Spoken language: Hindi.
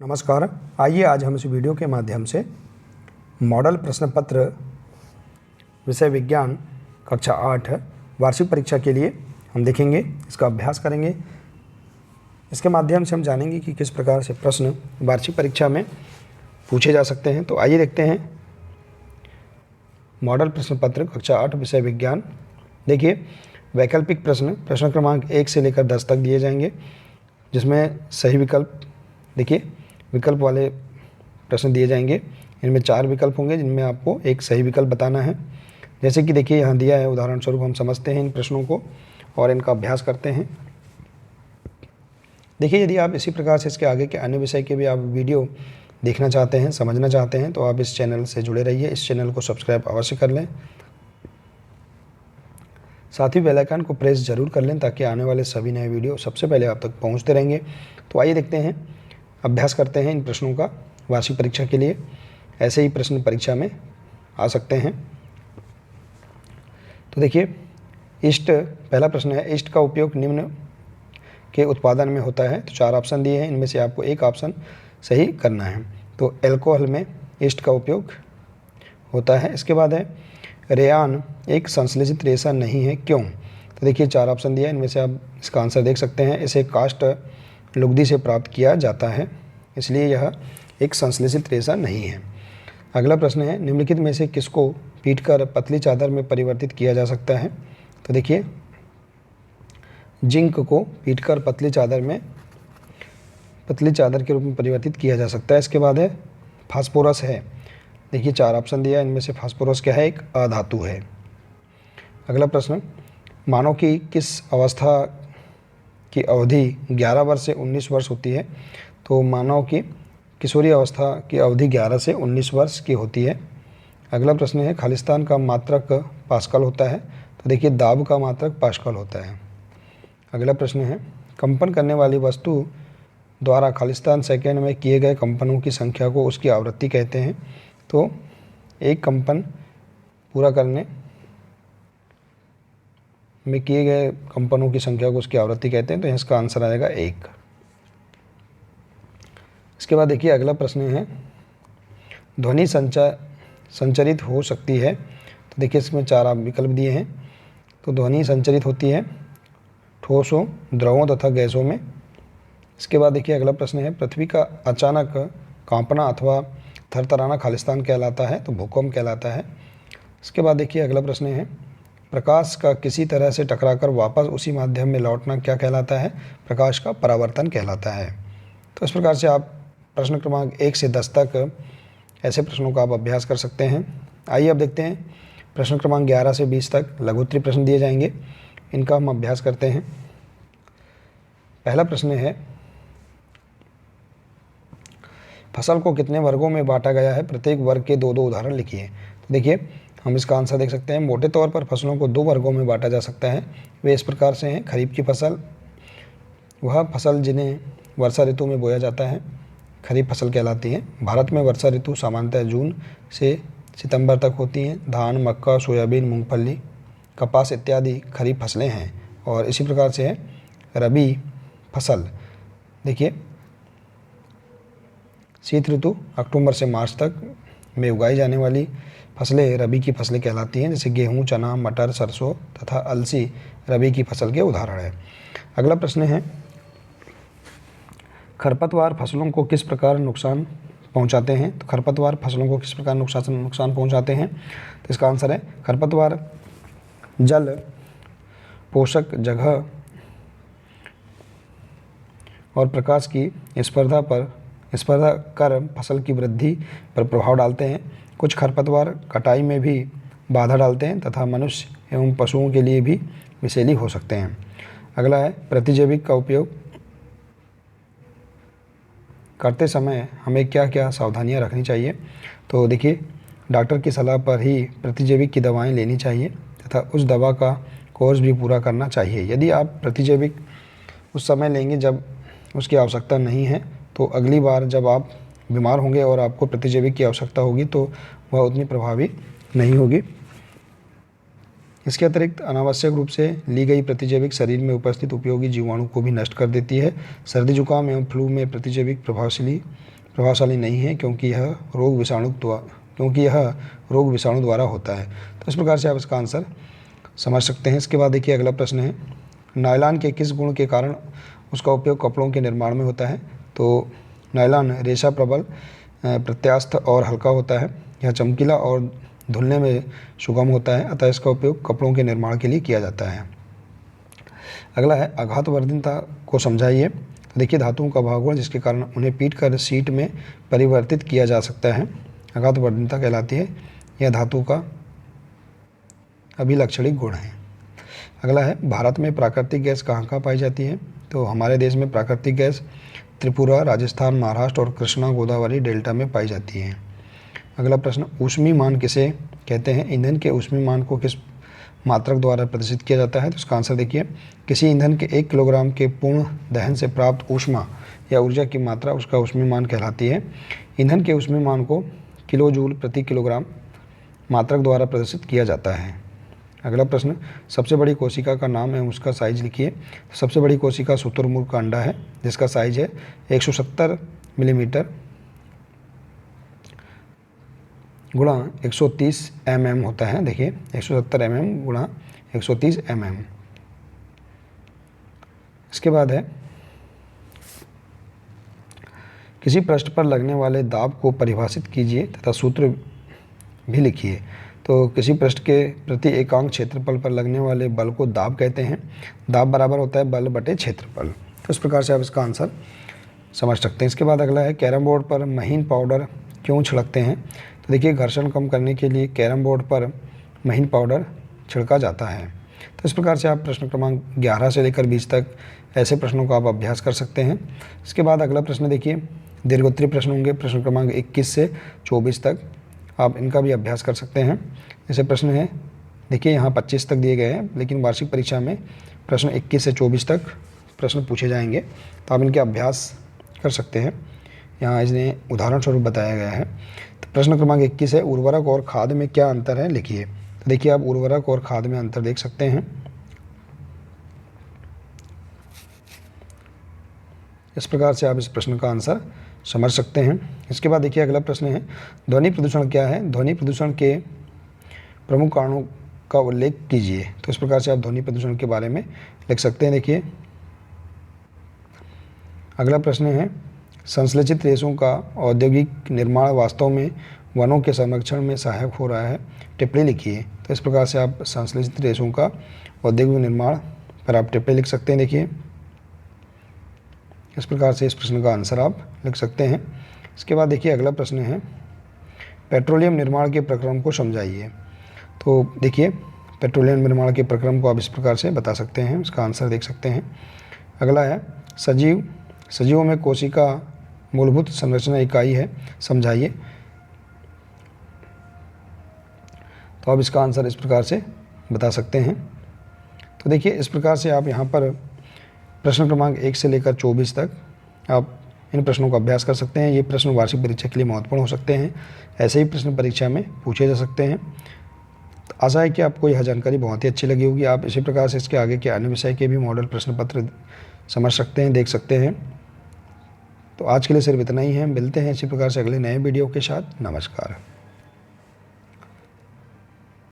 नमस्कार। आइए आज हम इस वीडियो के माध्यम से मॉडल प्रश्न पत्र विषय विज्ञान कक्षा 8 वार्षिक परीक्षा के लिए हम देखेंगे, इसका अभ्यास करेंगे। इसके माध्यम से हम जानेंगे कि किस प्रकार से प्रश्न वार्षिक परीक्षा में पूछे जा सकते हैं। तो आइए देखते हैं मॉडल प्रश्न पत्र कक्षा 8 विषय विज्ञान। देखिए, वैकल्पिक प्रश्न क्रमांक 1 से लेकर 10 तक दिए जाएंगे, जिसमें सही विकल्प, देखिए विकल्प वाले प्रश्न दिए जाएंगे। इनमें 4 विकल्प होंगे, जिनमें आपको एक सही विकल्प बताना है। जैसे कि देखिए यहाँ दिया है, उदाहरण स्वरूप हम समझते हैं इन प्रश्नों को और इनका अभ्यास करते हैं। देखिए, यदि आप इसी प्रकार से इसके आगे के अन्य विषय के भी आप वीडियो देखना चाहते हैं, समझना चाहते हैं, तो आप इस चैनल से जुड़े रहिए। इस चैनल को सब्सक्राइब अवश्य कर लें, साथ ही बेल आइकन को प्रेस जरूर कर लें, ताकि आने वाले सभी नए वीडियो सबसे पहले आप तक पहुँचते रहेंगे। तो आइए देखते हैं, अभ्यास करते हैं इन प्रश्नों का वार्षिक परीक्षा के लिए। ऐसे ही प्रश्न परीक्षा में आ सकते हैं। तो देखिए, इष्ट, पहला प्रश्न है, इष्ट का उपयोग निम्न के उत्पादन में होता है। तो 4 ऑप्शन दिए हैं, इनमें से आपको एक ऑप्शन सही करना है। तो एल्कोहल में इष्ट का उपयोग होता है। इसके बाद है, रेयान एक संश्लेषित रेशा नहीं है, क्यों? तो देखिए 4 ऑप्शन दिया है, इनमें से आप इसका आंसर देख सकते हैं। इसे काष्ठ लुगदी से प्राप्त किया जाता है, इसलिए यह एक संश्लेषित रेशा नहीं है। अगला प्रश्न है, निम्नलिखित में से किसको पीटकर पतली चादर में परिवर्तित किया जा सकता है? तो देखिए, जिंक को पीटकर पतली चादर के रूप में परिवर्तित किया जा सकता है। इसके बाद है, फास्फोरस है। देखिए 4 ऑप्शन दिया है, इनमें से फास्फोरस क्या है? एक अधातु है। अगला प्रश्न, मानव की किस अवस्था की अवधि 11 वर्ष से 19 वर्ष होती है? तो मानव की किशोरी अवस्था की अवधि 11 से 19 वर्ष की होती है। अगला प्रश्न है, खालिस्तान का मात्रक पास्कल होता है। तो देखिए, दाब का मात्रक पास्कल होता है। अगला प्रश्न है, कंपन करने वाली वस्तु द्वारा खालिस्तान सेकेंड में किए गए कंपनों की संख्या को उसकी आवृत्ति कहते हैं। तो एक कंपन पूरा करने में किए गए कंपनों की संख्या को उसकी आवृत्ति कहते हैं। तो इसका आंसर आएगा 1। इसके बाद देखिए, अगला प्रश्न है, ध्वनि संचरित हो सकती है। तो देखिए, इसमें 4 विकल्प दिए हैं। तो ध्वनि संचरित होती है ठोसों, द्रवों तथा गैसों में। इसके बाद देखिए, अगला प्रश्न है, पृथ्वी का अचानक कांपना अथवा थरथराना खालिस्तान कहलाता है। तो भूकंप कहलाता है। इसके बाद देखिए, अगला प्रश्न है, प्रकाश का किसी तरह से टकराकर वापस उसी माध्यम में लौटना क्या कहलाता है? प्रकाश का परावर्तन कहलाता है। तो इस प्रकार से आप प्रश्न क्रमांक 1 से 10 तक ऐसे प्रश्नों का आप अभ्यास कर सकते हैं। आइए अब देखते हैं, प्रश्न क्रमांक 11 से 20 तक लघुत्तरीय प्रश्न दिए जाएंगे, इनका हम अभ्यास करते हैं। पहला प्रश्न है, फसल को कितने वर्गों में बांटा गया है? प्रत्येक वर्ग के 2-2 उदाहरण लिखिए। तो देखिए, हम इसका आंसर देख सकते हैं। मोटे तौर पर फसलों को 2 वर्गों में बांटा जा सकता है। वे इस प्रकार से हैं, खरीफ की फसल, वह फसल जिन्हें वर्षा ऋतु में बोया जाता है, खरीफ फसल कहलाती है। भारत में वर्षा ऋतु सामान्यतः जून से सितंबर तक होती हैं। धान, मक्का, सोयाबीन, मूंगफली, कपास इत्यादि खरीफ फसलें हैं। और इसी प्रकार से है रबी फसल। देखिए, शीत ऋतु अक्टूबर से मार्च तक में उगाई जाने वाली फसलें रबी की फसलें कहलाती हैं, जैसे गेहूं, चना, मटर, सरसों तथा अलसी रबी की फसल के उदाहरण हैं। अगला प्रश्न है, खरपतवार फसलों को किस प्रकार नुकसान पहुंचाते हैं? तो खरपतवार फसलों को किस प्रकार नुकसान पहुंचाते हैं? तो इसका आंसर है, खरपतवार जल, पोषक, जगह और प्रकाश की स्पर्धा कर फसल की वृद्धि पर प्रभाव डालते हैं। कुछ खरपतवार कटाई में भी बाधा डालते हैं तथा मनुष्य एवं पशुओं के लिए भी विषैली हो सकते हैं। अगला है, प्रतिजैविक का उपयोग करते समय हमें क्या क्या सावधानियां रखनी चाहिए? तो देखिए, डॉक्टर की सलाह पर ही प्रतिजैविक की दवाएं लेनी चाहिए तथा उस दवा का कोर्स भी पूरा करना चाहिए। यदि आप प्रतिजैविक उस समय लेंगे जब उसकी आवश्यकता नहीं है, तो अगली बार जब आप बीमार होंगे और आपको प्रतिजैविक की आवश्यकता होगी, तो वह उतनी प्रभावी नहीं होगी। इसके अतिरिक्त अनावश्यक रूप से ली गई प्रतिजैविक शरीर में उपस्थित उपयोगी जीवाणु को भी नष्ट कर देती है। सर्दी जुकाम एवं फ्लू में प्रतिजैविक प्रभावशाली नहीं है, क्योंकि यह रोग विषाणु द्वारा होता है। तो इस प्रकार से आप इसका आंसर समझ सकते हैं। इसके बाद देखिए अगला प्रश्न है, नायलॉन के किस गुण के कारण उसका उपयोग कपड़ों के निर्माण में होता है? तो नायलॉन रेशा प्रबल, प्रत्यास्थ और हल्का होता है। यह चमकीला और धुलने में सुगम होता है, अतः इसका उपयोग कपड़ों के निर्माण के लिए किया जाता है। अगला है, आघातवर्धनता को समझाइए। तो देखिए, धातुओं का भागगुण जिसके कारण उन्हें पीट कर शीट में परिवर्तित किया जा सकता है, आघातवर्धनता कहलाती है। यह धातु का अभिलक्षणिक गुण है। अगला है, भारत में प्राकृतिक गैस कहाँ पाई जाती है? तो हमारे देश में प्राकृतिक गैस त्रिपुरा, राजस्थान, महाराष्ट्र और कृष्णा गोदावरी डेल्टा में पाई जाती है। अगला प्रश्न, ऊष्मीमान किसे कहते हैं? ईंधन के ऊष्मीमान को किस मात्रक द्वारा प्रदर्शित किया जाता है? तो इसका आंसर देखिए, किसी ईंधन के 1 किलोग्राम के पूर्ण दहन से प्राप्त ऊष्मा या ऊर्जा की मात्रा उसका ऊष्मीमान कहलाती है। ईंधन के ऊष्मीमान को किलो जूल प्रति किलोग्राम मात्रक द्वारा प्रदर्शित किया जाता है। अगला प्रश्न, सबसे बड़ी कोशिका का नाम एवं उसका साइज लिखिए। सबसे बड़ी कोशिका शुतुरमुर्ग का अंडा है, जिसका साइज है 170 मिलीमीटर गुणा 130 mm होता है। देखिए, 170 mm गुणा 130 mm। इसके बाद है, किसी पृष्ठ पर लगने वाले दाब को परिभाषित कीजिए तथा सूत्र भी लिखिए। तो किसी पृष्ठ के प्रति एकांक क्षेत्रफल पर लगने वाले बल को दाब कहते हैं। दाब बराबर होता है बल बटे क्षेत्रफल। तो इस प्रकार से आप इसका आंसर समझ सकते हैं। इसके बाद अगला है, कैरम बोर्ड पर महीन पाउडर क्यों छिड़कते हैं? तो देखिए, घर्षण कम करने के लिए कैरम बोर्ड पर महीन पाउडर छिड़का जाता है। तो इस प्रकार से आप प्रश्न क्रमांक 11 से लेकर 20 तक ऐसे प्रश्नों का आप अभ्यास कर सकते हैं। इसके बाद अगला प्रश्न देखिए, दीर्घोत्तरीय प्रश्न होंगे प्रश्न क्रमांक 21 से 24 तक, आप इनका भी अभ्यास कर सकते हैं। जैसे प्रश्न है, देखिए यहाँ 25 तक दिए गए हैं, लेकिन वार्षिक परीक्षा में प्रश्न 21 से 24 तक प्रश्न पूछे जाएंगे, तो आप इनके अभ्यास कर सकते हैं। यहाँ इसने उदाहरण स्वरूप बताया गया है। तो प्रश्न क्रमांक 21 है, उर्वरक और खाद में क्या अंतर है, लिखिए। तो देखिए, आप उर्वरक और खाद में अंतर देख सकते हैं। इस प्रकार से आप इस प्रश्न का आंसर समझ सकते हैं। इसके बाद देखिए अगला प्रश्न है, ध्वनि प्रदूषण क्या है? ध्वनि प्रदूषण के प्रमुख कारणों का उल्लेख कीजिए। तो इस प्रकार से आप ध्वनि प्रदूषण के बारे में लिख सकते हैं। देखिए, अगला प्रश्न है, संश्लेषित रेशों का औद्योगिक निर्माण वास्तव में वनों के संरक्षण में सहायक हो रहा है, टिप्पणी लिखिए। तो इस प्रकार से आप संश्लेषित रेशों का औद्योगिक निर्माण पर आप टिप्पणी लिख सकते हैं। देखिए, इस प्रकार से इस प्रश्न का आंसर आप लिख सकते हैं। इसके बाद देखिए अगला प्रश्न है, पेट्रोलियम निर्माण के प्रक्रम को समझाइए। तो देखिए, पेट्रोलियम निर्माण के प्रक्रम को आप इस प्रकार से बता सकते हैं, इसका आंसर देख सकते हैं। अगला है, सजीवों में कोशिका मूलभूत संरचना इकाई है, समझाइए। तो आप इसका आंसर इस प्रकार से बता सकते हैं। तो देखिए, इस प्रकार से आप यहाँ पर प्रश्न क्रमांक 1 से लेकर 24 तक आप इन प्रश्नों का अभ्यास कर सकते हैं। ये प्रश्न वार्षिक परीक्षा के लिए महत्वपूर्ण हो सकते हैं। ऐसे ही प्रश्न परीक्षा में पूछे जा सकते हैं। तो आशा है कि आपको यह जानकारी बहुत ही अच्छी लगी होगी। आप इसी प्रकार से इसके आगे के अन्य विषय के भी मॉडल प्रश्न पत्र समझ सकते हैं, देख सकते हैं। तो आज के लिए सिर्फ इतना ही है। मिलते हैं इसी प्रकार से अगले नए वीडियो के साथ। नमस्कार।